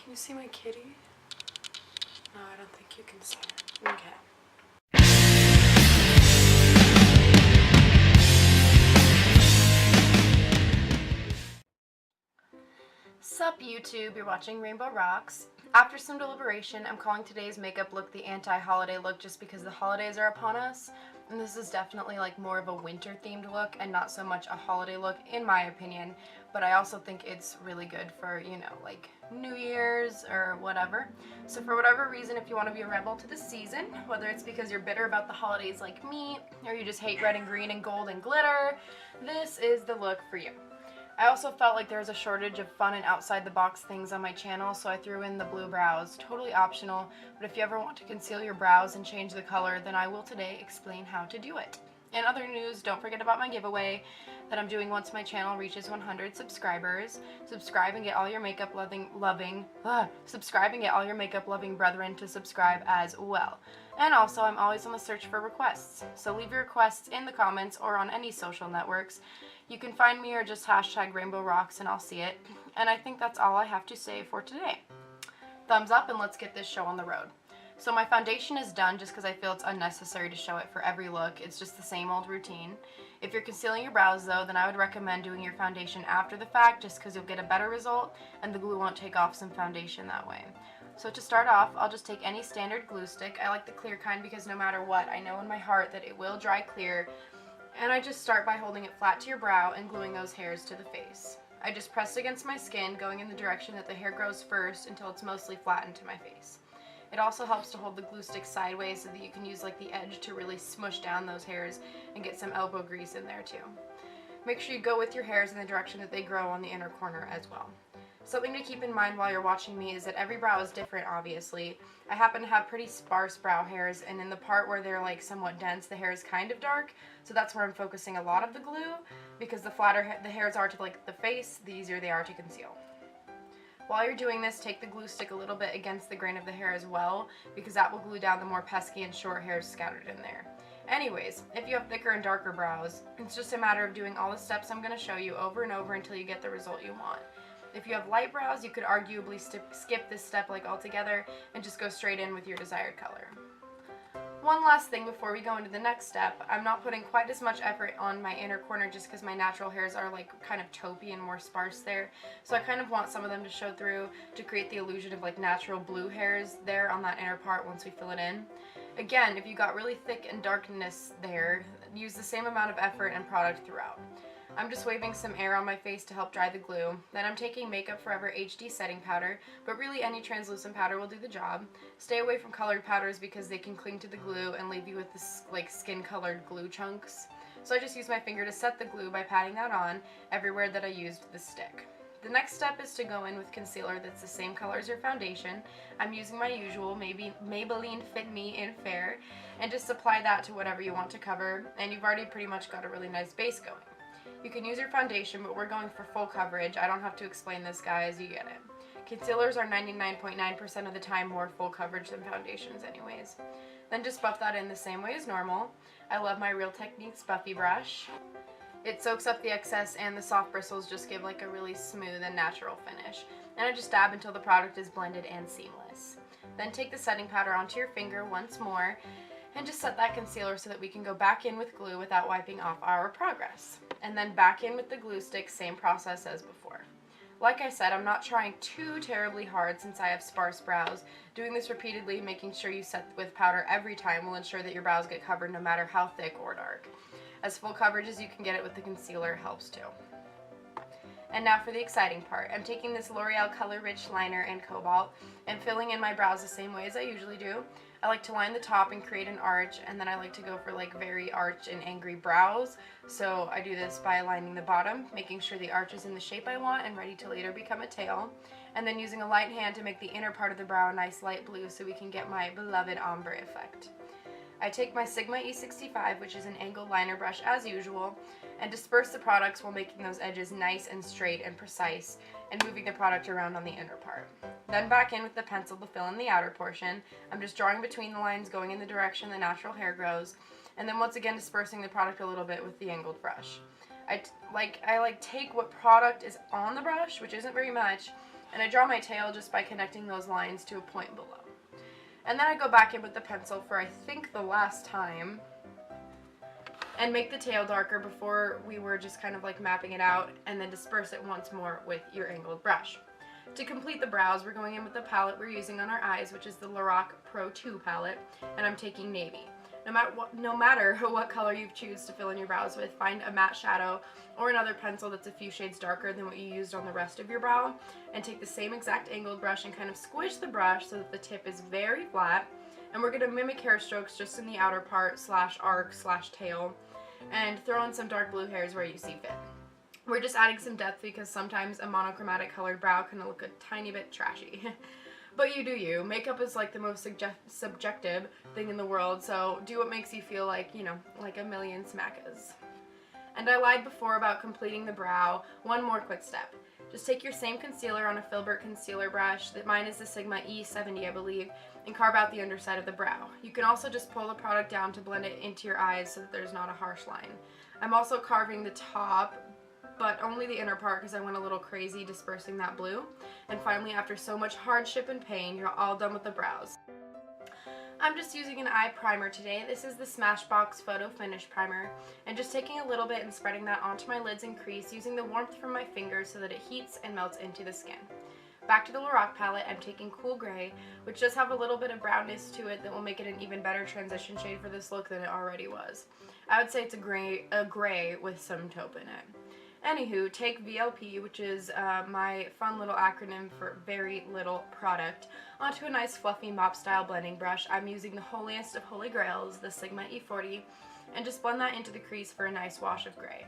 Can you see my kitty? No, I don't think you can see her. Okay. Sup YouTube, you're watching Rainbow Rocks. After some deliberation, I'm calling today's makeup look the anti-holiday look just because the holidays are upon us. And this is definitely like more of a winter themed look and not so much a holiday look in my opinion. But I also think it's really good for, you know, like New Year's or whatever. So for whatever reason, if you want to be a rebel to the season, whether it's because you're bitter about the holidays like me, or you just hate red and green and gold and glitter, this is the look for you. I also felt like there was a shortage of fun and outside the box things on my channel, so I threw in the blue brows. Totally optional, but if you ever want to conceal your brows and change the color, then I will today explain how to do it. In other news, don't forget about my giveaway that I'm doing once my channel reaches 100 subscribers. Subscribe and get all your makeup loving brethren to subscribe as well. And also, I'm always on the search for requests, so leave your requests in the comments or on any social networks. You can find me or just hashtag Rainbow Rocks and I'll see it. And I think that's all I have to say for today. Thumbs up and let's get this show on the road. So my foundation is done just because I feel it's unnecessary to show it for every look. It's just the same old routine. If you're concealing your brows though, then I would recommend doing your foundation after the fact just because you'll get a better result and the glue won't take off some foundation that way. So to start off, I'll just take any standard glue stick. I like the clear kind because no matter what, I know in my heart that it will dry clear. And I just start by holding it flat to your brow and gluing those hairs to the face. I just press against my skin, going in the direction that the hair grows first until it's mostly flattened to my face. It also helps to hold the glue stick sideways so that you can use like the edge to really smush down those hairs and get some elbow grease in there too. Make sure you go with your hairs in the direction that they grow on the inner corner as well. Something to keep in mind while you're watching me is that every brow is different, obviously. I happen to have pretty sparse brow hairs, and in the part where they're like somewhat dense, the hair is kind of dark, so that's where I'm focusing a lot of the glue, because the flatter the hairs are to like the face, the easier they are to conceal. While you're doing this, take the glue stick a little bit against the grain of the hair as well, because that will glue down the more pesky and short hairs scattered in there. Anyways, if you have thicker and darker brows, it's just a matter of doing all the steps I'm going to show you over and over until you get the result you want. If you have light brows, you could arguably skip this step like altogether and just go straight in with your desired color. One last thing before we go into the next step, I'm not putting quite as much effort on my inner corner just because my natural hairs are like kind of taupey and more sparse there. So I kind of want some of them to show through to create the illusion of like natural blue hairs there on that inner part once we fill it in. Again, if you got really thick and darkness there, use the same amount of effort and product throughout. I'm just waving some air on my face to help dry the glue. Then I'm taking Makeup Forever HD setting powder, but really any translucent powder will do the job. Stay away from colored powders because they can cling to the glue and leave you with this like skin colored glue chunks. So I just use my finger to set the glue by patting that on everywhere that I used the stick. The next step is to go in with concealer that's the same color as your foundation. I'm using my usual Maybelline FitMe in Fair, and just apply that to whatever you want to cover, and you've already pretty much got a really nice base going. You can use your foundation, but we're going for full coverage. I don't have to explain this, guys. You get it. Concealers are 99.9% of the time more full coverage than foundations anyways. Then just buff that in the same way as normal. I love my Real Techniques Buffy brush. It soaks up the excess and the soft bristles just give like a really smooth and natural finish. And I just dab until the product is blended and seamless. Then take the setting powder onto your finger once more and just set that concealer so that we can go back in with glue without wiping off our progress. And then back in with the glue stick, same process as before. Like I said, I'm not trying too terribly hard since I have sparse brows. Doing this repeatedly, making sure you set with powder every time will ensure that your brows get covered no matter how thick or dark. As full coverage as you can get it with the concealer helps too. And now for the exciting part. I'm taking this L'Oreal Color Rich liner in Cobalt and filling in my brows the same way as I usually do. I like to line the top and create an arch, and then I like to go for like very arch and angry brows. So I do this by lining the bottom, making sure the arch is in the shape I want and ready to later become a tail. And then using a light hand to make the inner part of the brow a nice light blue so we can get my beloved ombre effect. I take my Sigma E65, which is an angled liner brush as usual, and disperse the products while making those edges nice and straight and precise, and moving the product around on the inner part. Then back in with the pencil to fill in the outer portion. I'm just drawing between the lines going in the direction the natural hair grows, and then once again dispersing the product a little bit with the angled brush. I take what product is on the brush, which isn't very much, And I draw my tail just by connecting those lines to a point below. And then I go back in with the pencil for I think the last time and make the tail darker before we were just kind of like mapping it out, and then disperse it once more with your angled brush. To complete the brows, we're going in with the palette we're using on our eyes, which is the Lorac Pro 2 palette, and I'm taking navy. No matter what color you choose to fill in your brows with, find a matte shadow or another pencil that's a few shades darker than what you used on the rest of your brow, and take the same exact angled brush and kind of squish the brush so that the tip is very flat. And we're going to mimic hair strokes just in the outer part slash arc slash tail, and throw in some dark blue hairs where you see fit. We're just adding some depth because sometimes a monochromatic colored brow can look a tiny bit trashy. But you do you. Makeup is like the most subjective thing in the world, so do what makes you feel like, you know, like a million smackas. And I lied before about completing the brow. One more quick step. Just take your same concealer on a Filbert concealer brush, that mine is the Sigma E70 I believe, and carve out the underside of the brow. You can also just pull the product down to blend it into your eyes so that there's not a harsh line. I'm also carving the top, but only the inner part because I went a little crazy dispersing that blue. And finally, after so much hardship and pain, you're all done with the brows. I'm just using an eye primer today. This is the Smashbox Photo Finish Primer, and just taking a little bit and spreading that onto my lids and crease using the warmth from my fingers so that it heats and melts into the skin. Back to the Lorac palette, I'm taking Cool Gray, which does have a little bit of brownness to it that will make it an even better transition shade for this look than it already was. I would say it's a gray with some taupe in it. Anywho, take VLP, which is my fun little acronym for very little product, onto a nice fluffy mop style blending brush. I'm using the holiest of holy grails, the Sigma E40, and just blend that into the crease for a nice wash of gray.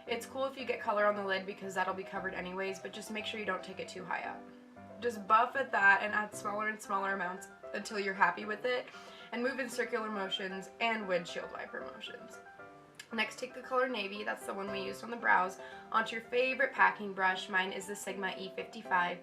It's cool if you get color on the lid because that'll be covered anyways, but just make sure you don't take it too high up. Just buff at that and add smaller and smaller amounts until you're happy with it, and move in circular motions and windshield wiper motions. Next, take the color Navy, that's the one we used on the brows, onto your favorite packing brush. Mine is the Sigma E55,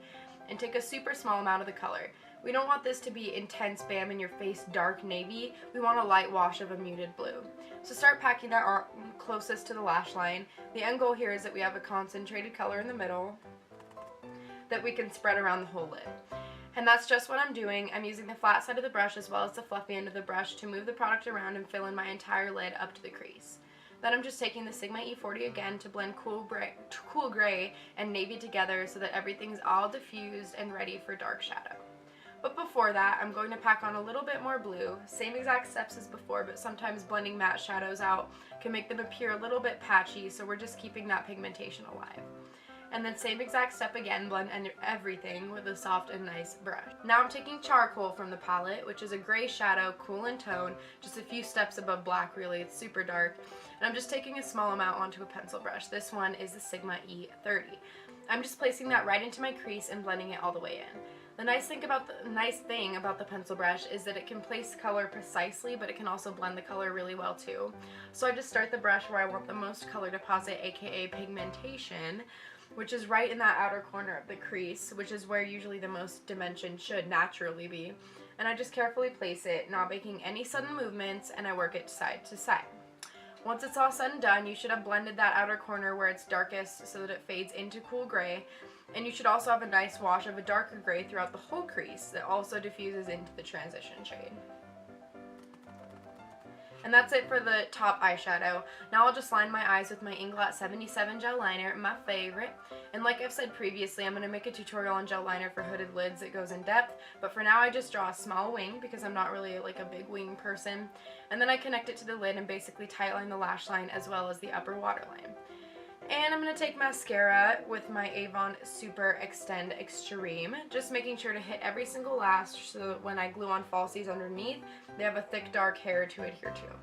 and take a super small amount of the color. We don't want this to be intense bam in your face dark navy, we want a light wash of a muted blue. So start packing that closest to the lash line. The end goal here is that we have a concentrated color in the middle that we can spread around the whole lid. And that's just what I'm doing. I'm using the flat side of the brush as well as the fluffy end of the brush to move the product around and fill in my entire lid up to the crease. Then I'm just taking the Sigma E40 again to blend cool gray and navy together so that everything's all diffused and ready for dark shadow. But before that, I'm going to pack on a little bit more blue. Same exact steps as before, but sometimes blending matte shadows out can make them appear a little bit patchy, so we're just keeping that pigmentation alive. And then same exact step again, blend everything with a soft and nice brush. Now I'm taking Charcoal from the palette, which is a gray shadow, cool in tone, just a few steps above black really, it's super dark. And I'm just taking a small amount onto a pencil brush. This one is the Sigma E30. I'm just placing that right into my crease and blending it all the way in. The nice thing about the pencil brush is that it can place color precisely, but it can also blend the color really well too. So I just start the brush where I want the most color deposit, aka pigmentation, which is right in that outer corner of the crease, which is where usually the most dimension should naturally be. And I just carefully place it, not making any sudden movements, and I work it side to side. Once it's all said and done, you should have blended that outer corner where it's darkest so that it fades into cool gray, and you should also have a nice wash of a darker gray throughout the whole crease that also diffuses into the transition shade. And that's it for the top eyeshadow. Now I'll just line my eyes with my Inglot 77 gel liner, my favorite. And like I've said previously, I'm going to make a tutorial on gel liner for hooded lids that goes in depth. But for now I just draw a small wing because I'm not really like a big wing person. And then I connect it to the lid and basically tightline the lash line as well as the upper waterline. And I'm going to take mascara with my Avon Superextend Extreme, just making sure to hit every single lash so that when I glue on falsies underneath, they have a thick dark hair to adhere to.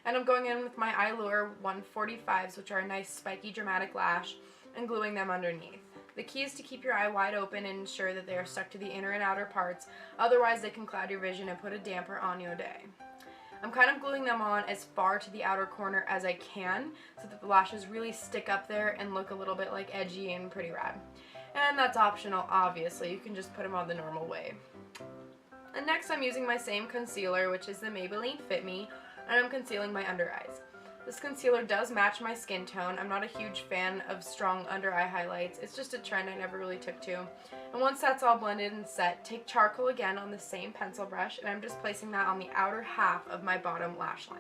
And I'm going in with my Eyelure 145s, which are a nice spiky dramatic lash, and gluing them underneath. The key is to keep your eye wide open and ensure that they are stuck to the inner and outer parts, otherwise they can cloud your vision and put a damper on your day. I'm kind of gluing them on as far to the outer corner as I can so that the lashes really stick up there and look a little bit like edgy and pretty rad. And that's optional, obviously. You can just put them on the normal way. And next I'm using my same concealer, which is the Maybelline FitMe, and I'm concealing my under eyes. This concealer does match my skin tone. I'm not a huge fan of strong under eye highlights. It's just a trend I never really took to. And once that's all blended and set, take charcoal again on the same pencil brush, and I'm just placing that on the outer half of my bottom lash line.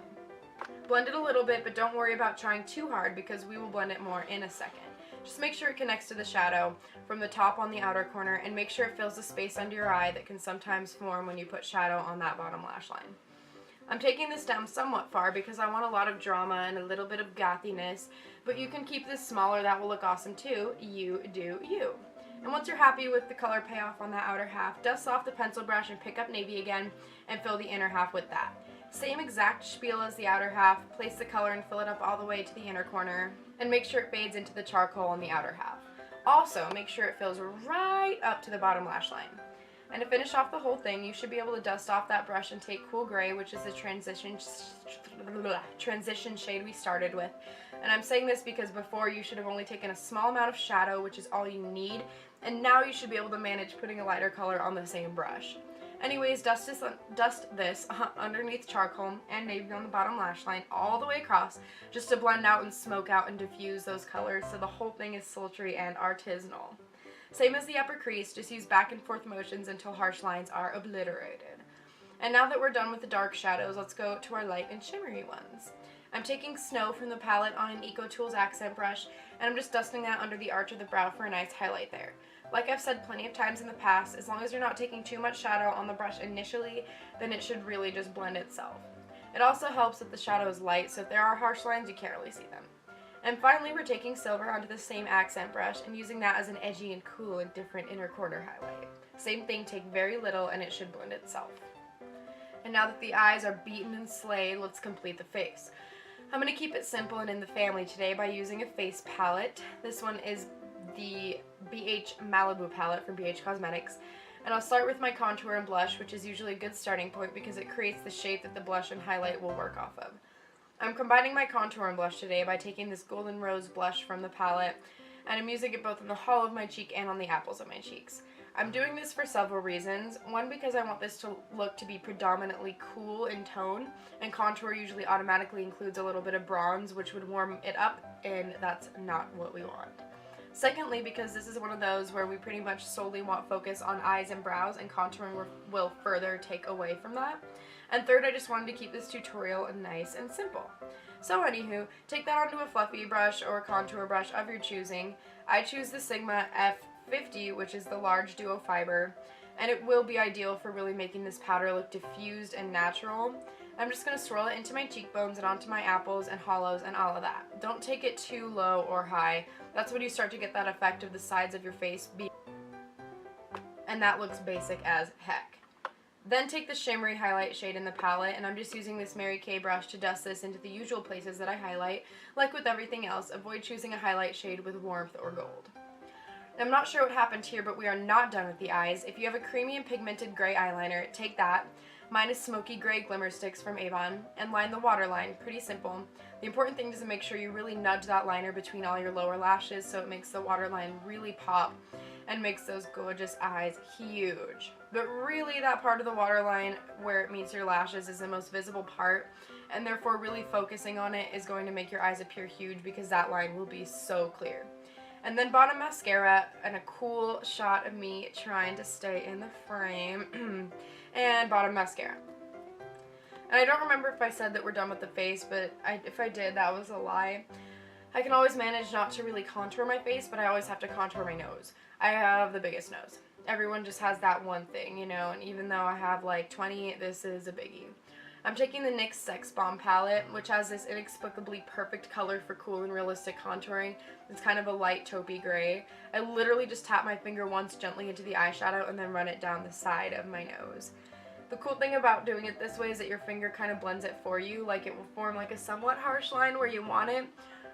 Blend it a little bit, but don't worry about trying too hard because we will blend it more in a second. Just make sure it connects to the shadow from the top on the outer corner, and make sure it fills the space under your eye that can sometimes form when you put shadow on that bottom lash line. I'm taking this down somewhat far because I want a lot of drama and a little bit of gothiness, but you can keep this smaller, that will look awesome too. You do you. And once you're happy with the color payoff on that outer half, dust off the pencil brush and pick up navy again and fill the inner half with that. Same exact spiel as the outer half, place the color and fill it up all the way to the inner corner, and make sure it fades into the charcoal on the outer half. Also, make sure it fills right up to the bottom lash line. And to finish off the whole thing, you should be able to dust off that brush and take Cool Gray, which is the transition shade we started with. And I'm saying this because before you should have only taken a small amount of shadow, which is all you need, and now you should be able to manage putting a lighter color on the same brush. Anyways, dust this underneath charcoal and navy on the bottom lash line all the way across, just to blend out and smoke out and diffuse those colors so the whole thing is sultry and artisanal. Same as the upper crease, just use back and forth motions until harsh lines are obliterated. And now that we're done with the dark shadows, let's go to our light and shimmery ones. I'm taking Snow from the palette on an Ecotools accent brush, and I'm just dusting that under the arch of the brow for a nice highlight there. Like I've said plenty of times in the past, as long as you're not taking too much shadow on the brush initially, then it should really just blend itself. It also helps that the shadow is light, so if there are harsh lines, you can't really see them. And finally, we're taking Silver onto the same accent brush and using that as an edgy and cool and different inner corner highlight. Same thing, take very little and it should blend itself. And now that the eyes are beaten and slayed, let's complete the face. I'm going to keep it simple and in the family today by using a face palette. This one is the BH Malibu palette from BH Cosmetics. And I'll start with my contour and blush, which is usually a good starting point because it creates the shape that the blush and highlight will work off of. I'm combining my contour and blush today by taking this Golden Rose blush from the palette, and I'm using it both in the hollow of my cheek and on the apples of my cheeks. I'm doing this for several reasons. One, because I want this to look to be predominantly cool in tone, and contour usually automatically includes a little bit of bronze, which would warm it up, and that's not what we want. Secondly, because this is one of those where we pretty much solely want focus on eyes and brows, and contouring will further take away from that. And third, I just wanted to keep this tutorial nice and simple. So anywho, take that onto a fluffy brush or a contour brush of your choosing. I choose the Sigma F50, which is the large duo fiber, and it will be ideal for really making this powder look diffused and natural. I'm just going to swirl it into my cheekbones and onto my apples and hollows and all of that. Don't take it too low or high. That's when you start to get that effect of the sides of your face and that looks basic as heck. Then take the shimmery highlight shade in the palette, and I'm just using this Mary Kay brush to dust this into the usual places that I highlight. Like with everything else, avoid choosing a highlight shade with warmth or gold. I'm not sure what happened here, but we are not done with the eyes. If you have a creamy and pigmented gray eyeliner, take that. Mine is Smoky Gray Glimmersticks from Avon, and line the waterline. Pretty simple. The important thing is to make sure you really nudge that liner between all your lower lashes so it makes the waterline really pop and makes those gorgeous eyes huge. But really that part of the waterline where it meets your lashes is the most visible part, and therefore really focusing on it is going to make your eyes appear huge because that line will be so clear. And then bottom mascara and a cool shot of me trying to stay in the frame and bottom mascara. And I don't remember if I said that we're done with the face, but if I did, that was a lie. I can always manage not to really contour my face, but I always have to contour my nose. I have the biggest nose. Everyone just has that one thing, you know, and even though I have like 20, this is a biggie. I'm taking the NYX Sex Bomb palette, which has this inexplicably perfect color for cool and realistic contouring. It's kind of a light taupey gray. I literally just tap my finger once gently into the eyeshadow and then run it down the side of my nose. The cool thing about doing it this way is that your finger kind of blends it for you, like it will form like a somewhat harsh line where you want it,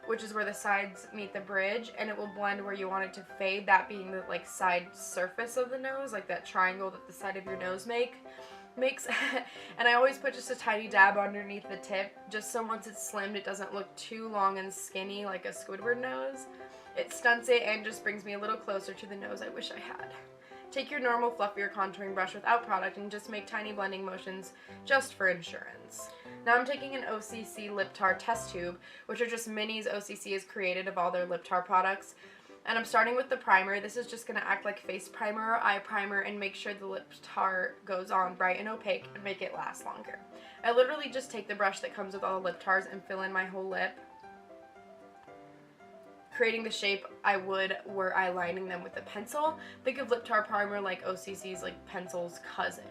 which is where the sides meet the bridge, and it will blend where you want it to fade, that being the like side surface of the nose, like that triangle that the side of your nose makes. And I always put just a tiny dab underneath the tip, just so once it's slimmed it doesn't look too long and skinny like a Squidward nose. It stunts it and just brings me a little closer to the nose I wish I had. Take your normal fluffier contouring brush without product and just make tiny blending motions just for insurance. Now I'm taking an OCC Lip Tar test tube, which are just minis OCC has created of all their lip tar products. And I'm starting with the primer. This is just going to act like face primer or eye primer and make sure the lip tar goes on bright and opaque and make it last longer. I literally just take the brush that comes with all the lip tars and fill in my whole lip, creating the shape I would were I lining them with a pencil. Think of lip tar primer like OCC's like pencil's cousin.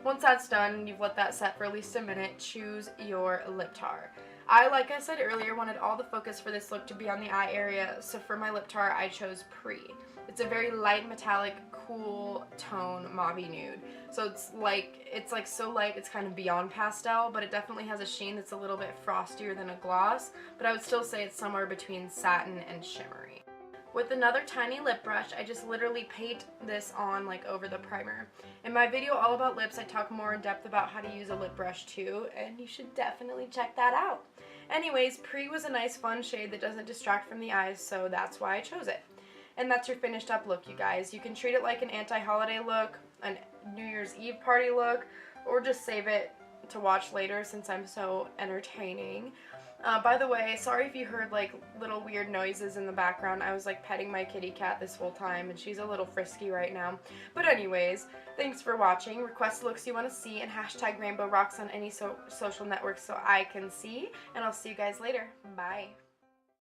Once that's done, you've let that set for at least a minute, choose your lip tar. I, like I said earlier, wanted all the focus for this look to be on the eye area, so for my lip tar, I chose Pris. It's a very light, metallic, cool tone mauve nude. So it's like so light, it's kind of beyond pastel, but it definitely has a sheen that's a little bit frostier than a gloss, but I would still say it's somewhere between satin and shimmery. With another tiny lip brush, I just literally paint this on like over the primer. In my video all about lips, I talk more in depth about how to use a lip brush too, and you should definitely check that out. Anyways, Pris was a nice fun shade that doesn't distract from the eyes, so that's why I chose it. And that's your finished up look, you guys. You can treat it like an anti-holiday look, a New Year's Eve party look, or just save it to watch later since I'm so entertaining. By the way, sorry if you heard like little weird noises in the background. I was like petting my kitty cat this whole time and she's a little frisky right now. But anyways, thanks for watching. Request looks you want to see and hashtag Rainbow Rocks on any social networks so I can see. And I'll see you guys later. Bye.